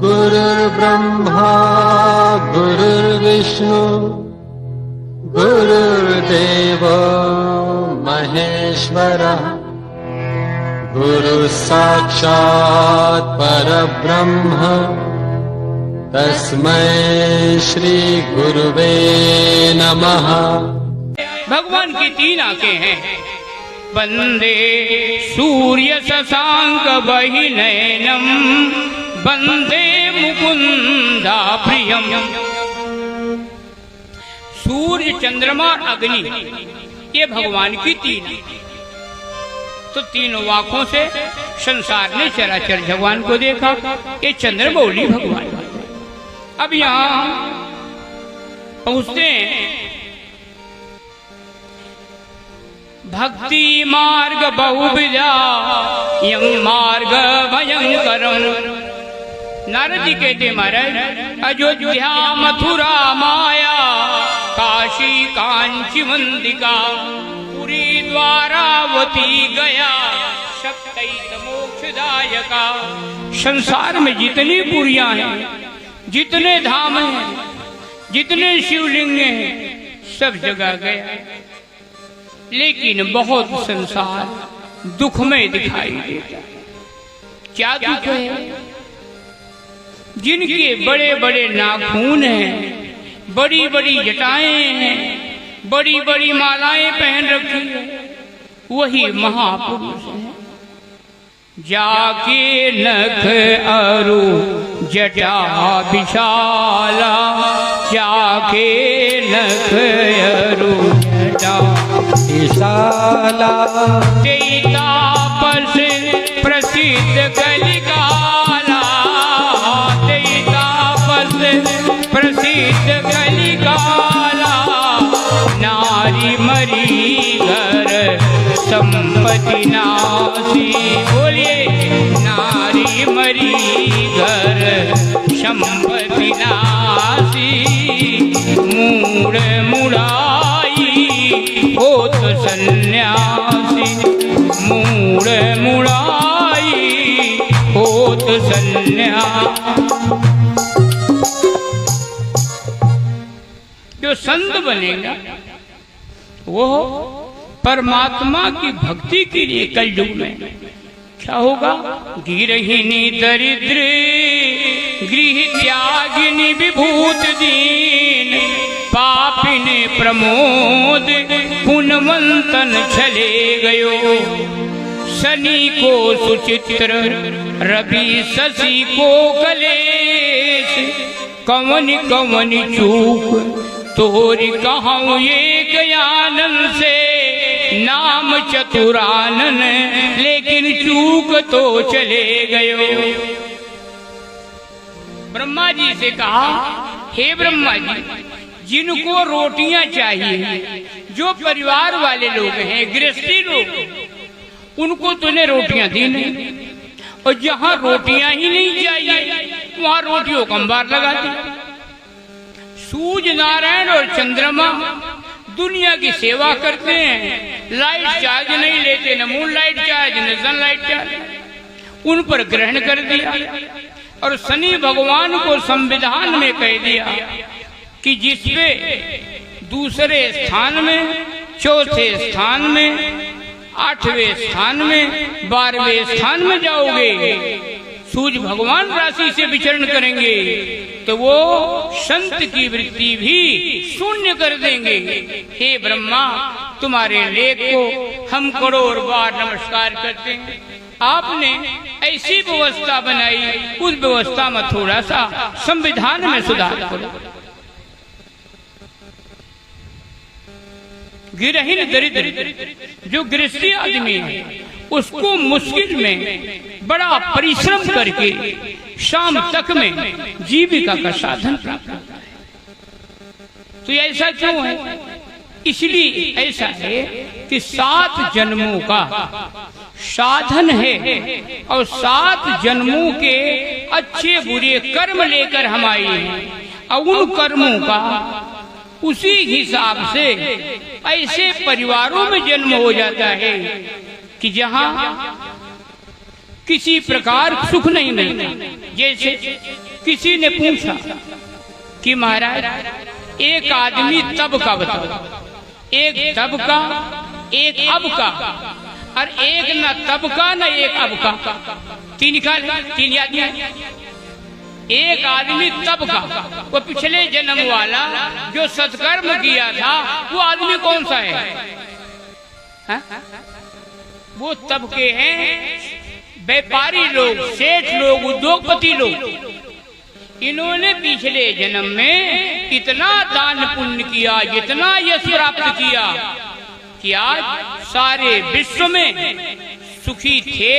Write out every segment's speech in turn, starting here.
गुरुर्ब्रह्मा गुरुर्विष्णु गुरुर्देव महेश्वरः गुरुः साक्षात् परब्रह्म तस्मै श्री गुरुवे नमः। भगवान की 3 आंखें हैं। वंदे सूर्य शशांक वहिनयनम वंदे मुकुंदा प्रियम। सूर्य चंद्रमा अग्नि ये भगवान की 3 तो 3 आंखों से संसार ने चराचर भगवान को देखा। ये चंद्रमौली भगवान। अब यहाँ पहुंचते हैं भक्ति मार्ग बहुविधा यम मार्ग भयंकरम। नारद जी कहते महाराज अयोध्या मथुरा माया काशी कांची मंदिका पुरी द्वारावती गया सप्तैत मोक्षदायका। संसार में जितनी पुरियां हैं, जितने धाम हैं, जितने शिवलिंग हैं, सब जगह गया, लेकिन बहुत संसार दुखमय दिखाई देता। क्या दुख है? जिनके बड़े बड़े नाखून हैं, बड़ी बड़ी जटाएं हैं, बड़ी बड़ी मालाएं पहन रखी है, वही महापुरुष है। जाके नख अरु जटा विशाला जाके नख अरु जटा विशाला तेतापस प्रसिद्ध कलिकाला तेतापस प्रसिद्ध कलिकाला नारी मरी घर संपत्ति नासी। बोलिए नारी मरी घर संपत्ति नासी मूढ़ मुड़ाई होत सन्यासी मूढ़ मुड़ाई होत सन्यासी। जो संत बनेगा वो परमात्मा की भक्ति के लिए कलयुग में क्या होगा? गिरहिणी दरिद्र गृह त्यागिनी विभूत दीन पापिने प्रमोद पुनवंतन चले गयो। शनि को सुचित्र रवि शशि को कलेश कवन कवन चूक तोरी कहूँ ये ज्ञानन से नाम चतुरानन लेकिन चूक तो चले गयो। ब्रह्मा जी से कहा हे ब्रह्मा जी जिनको रोटियां चाहिए, जो परिवार वाले लोग हैं, गृहस्थी लोग, उनको तूने रोटियां दी नहीं, और जहां रोटियां ही नहीं चाहिए वहां रोटियों का अंबार लगा दी। सूर्य नारायण और चंद्रमा दुनिया की सेवा करते हैं, लाइट चार्ज नहीं लेते, न मून लाइट चार्ज न सनलाइट चार्ज, उन पर ग्रहण कर दिया। और शनि भगवान को संविधान में कह दिया कि जिसपे दूसरे स्थान में, चौथे स्थान में, 8वें स्थान में, 12वें स्थान में जाओगे, सूर्य भगवान राशि से विचरण करेंगे तो वो संत की वृत्ति भी शून्य कर देंगे। हे ब्रह्मा तुम्हारे लेख को हम करोड़ बार नमस्कार करते हैं। आपने ऐसी व्यवस्था बनाई, उस व्यवस्था में थोड़ा सा संविधान में सुधार करो। गिरहीन दरिद्र जो गृहस्थी आदमी है उसको मुश्किल में बड़ा परिश्रम करके शाम तक में जीविका का साधन प्राप्त होता है। तो ऐसा क्यों है? इसलिए ऐसा है कि 7 जन्मों का साधन है और 7 जन्मों के अच्छे बुरे कर्म लेकर हम आए हैं और उन कर्मों का उसी हिसाब से ऐसे परिवारों में जन्म हो जाता है कि जहां किसी प्रकार सुख नहीं मिलता। जैसे किसी ने पूछा कि महाराज एक आदमी तब का बताओ, एक तब का एक अब का, और एक न तब का न एक अब का, तीन आदमी। एक आदमी तब का, वो पिछले जन्म वाला जो सत्कर्म किया था, वो आदमी कौन सा है? हा? वो तब के हैं व्यापारी लोग, सेठ लोग, उद्योगपति लोग। इन्होंने पिछले जन्म में इतना दान पुण्य किया, इतना यश प्राप्त किया कि आज सारे विश्व में सुखी थे,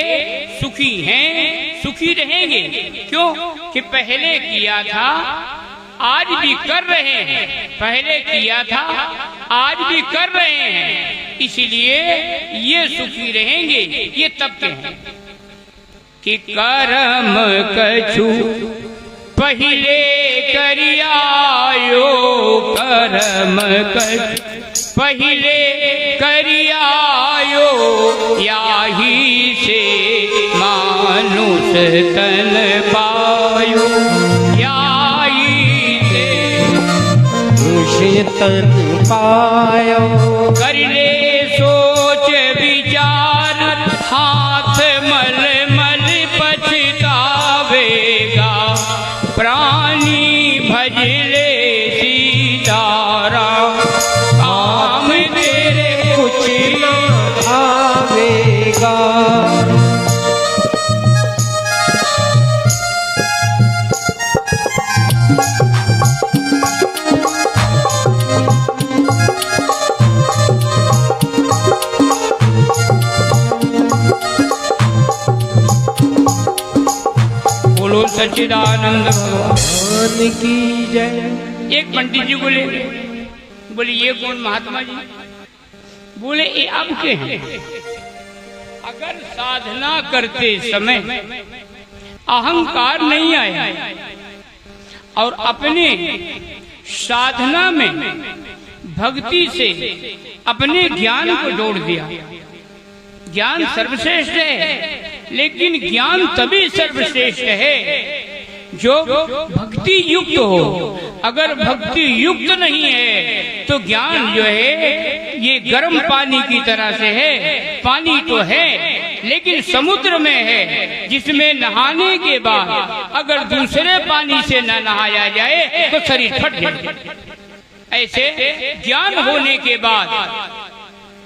सुखी हैं, सुखी रहेंगे। क्यों? कि पहले किया था, आज भी कर रहे हैं, पहले किया था, आज भी कर रहे हैं, इसलिए ये सुखी रहेंगे। ये तब के हैं कि कर्म कछु पहिले करियायो, कर्म कछु पहिले करियायो, याही से मानुष तन पायो, याही से मनुष्य तन पायो। कर ले सोच विचार, हाथ मल मल पछतावेगा, प्राणी भजले सीताराम, काम तेरे कुछ न आवेगा। बोलो सच्चिदानंद भगवान की जय। एक पंडित जी बोले, ये कौन महात्मा जी? बोले ये अब के हैं। अगर साधना करते समय अहंकार नहीं आया और अपने साधना में भक्ति से अपने ज्ञान को जोड़ दिया। ज्ञान सर्वश्रेष्ठ है, लेकिन ज्ञान तभी सर्वश्रेष्ठ है जो भक्ति युक्त हो। अगर भक्ति युक्त नहीं है तो ज्ञान जो है ये गर्म पानी की तरह से है। पानी तो है लेकिन समुद्र में है, जिसमें नहाने के बाद अगर दूसरे पानी से न नहाया जाए तो शरीर फट जाए। ऐसे ज्ञान होने के बाद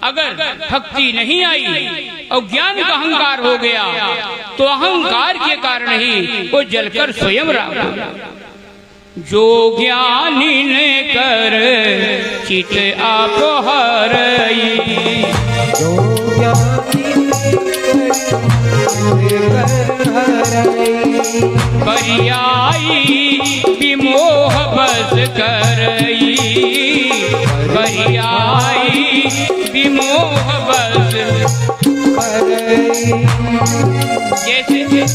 अगर भक्ति नहीं आई और ज्ञान का अहंकार हो गया तो अहंकार के कारण ही वो जलकर स्वयं राख हो गया। जो ज्ञानी ने कर चित आप हरई, जो ज्ञानी बरियाई विमोह बस करई, बरियाई विमोह बस करई। जैसे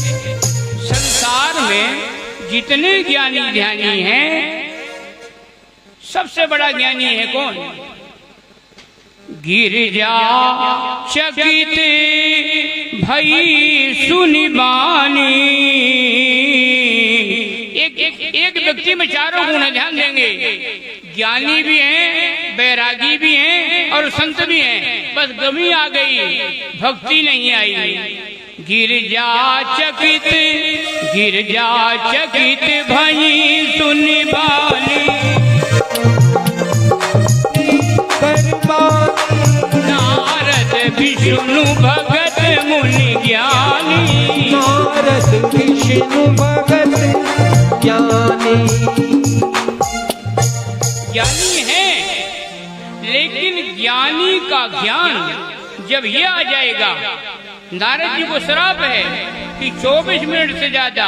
संसार में जितने ज्ञानी ध्यानी हैं, सबसे बड़ा ज्ञानी है कौन? गिरिजा चकित भई सुनि बानी। एक व्यक्ति में चारों गुण ध्यान देंगे, ज्ञानी भी हैं, बैरागी भी हैं और संत भी हैं, बस कमी आ गई, भक्ति नहीं आई। गिरजा चकित भई सुनि बानी, नारद विष्णु भगत मुनि ज्ञानी, नारद विष्णु भगत ज्ञानी। ज्ञानी है, लेकिन ज्ञानी का ज्ञान जब ये आ जाएगा, नारद जी को श्राप है कि 24 मिनट से ज्यादा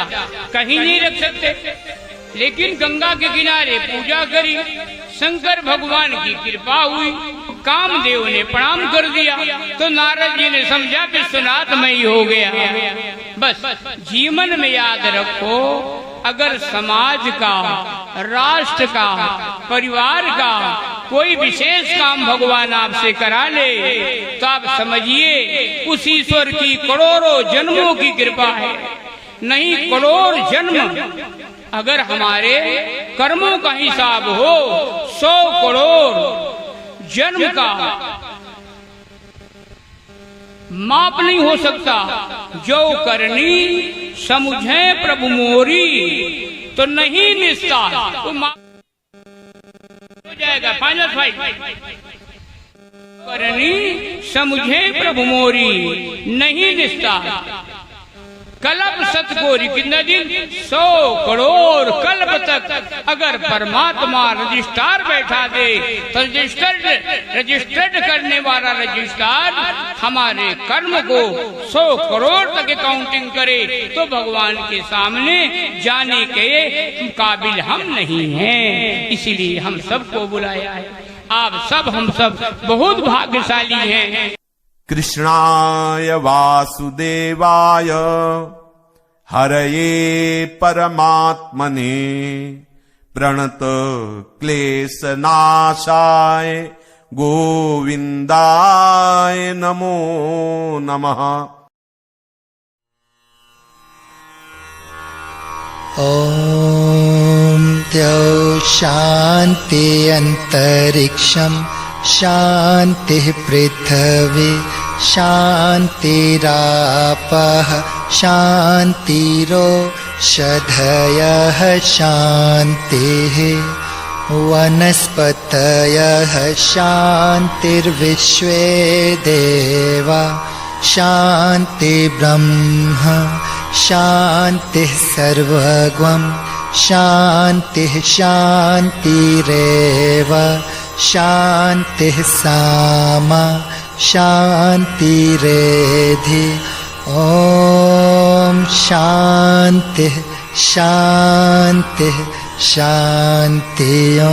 कहीं नहीं रख सकते, लेकिन गंगा के किनारे पूजा करी, शंकर भगवान की कृपा हुई, कामदेव ने प्रणाम कर दिया तो नारद जी ने समझा विश्वनाथमयी हो गया। बस जीवन में याद रखो, अगर समाज का, राष्ट्र का, परिवार का कोई विशेष काम भगवान आपसे करा ले तो आप समझिए उस ईश्वर की करोड़ों जन्मों की कृपा है। नहीं करोड़ जन्म अगर हमारे कर्मों का हिसाब हो 100 करोड़ जन्म का माप नहीं हो सकता। जो करनी समुझे प्रभु मोरी तो नहीं निस्तार, तो माप हो जाएगा। फाइनल करनी समुझे प्रभु मोरी नहीं निस्तार। कल्प सतकोरी कितना दिन 100 करोड़ कल्प तक अगर परमात्मा रजिस्ट्रार बैठा दे तो रजिस्टर्ड करने वाला रजिस्ट्रार हमारे कर्म को 100 करोड़ तक काउंटिंग करे तो भगवान के सामने जाने के काबिल हम नहीं हैं। इसीलिए हम सबको बुलाया है। आप सब हम सब बहुत भाग्यशाली हैं। कृष्णाय वासुदेवाय हरये परमात्मने प्रणत क्लेशनाशाय गोविन्दाय नमो नमः। ॐ द्यौ शान्ति अन्तरिक्षं शान्तिः पृथिवी शान्तिरापः शान्तिरोषधयः शान्तिः वनस्पतयः शान्तिर्विश्वे देवा शान्तिर्ब्रह्म शान्तिः सर्वगं शान्तिः शान्तिरेव शान्तिः सामा शान्तिरेधि। ॐ शान्तिः शान्तिः शान्ति। ॐ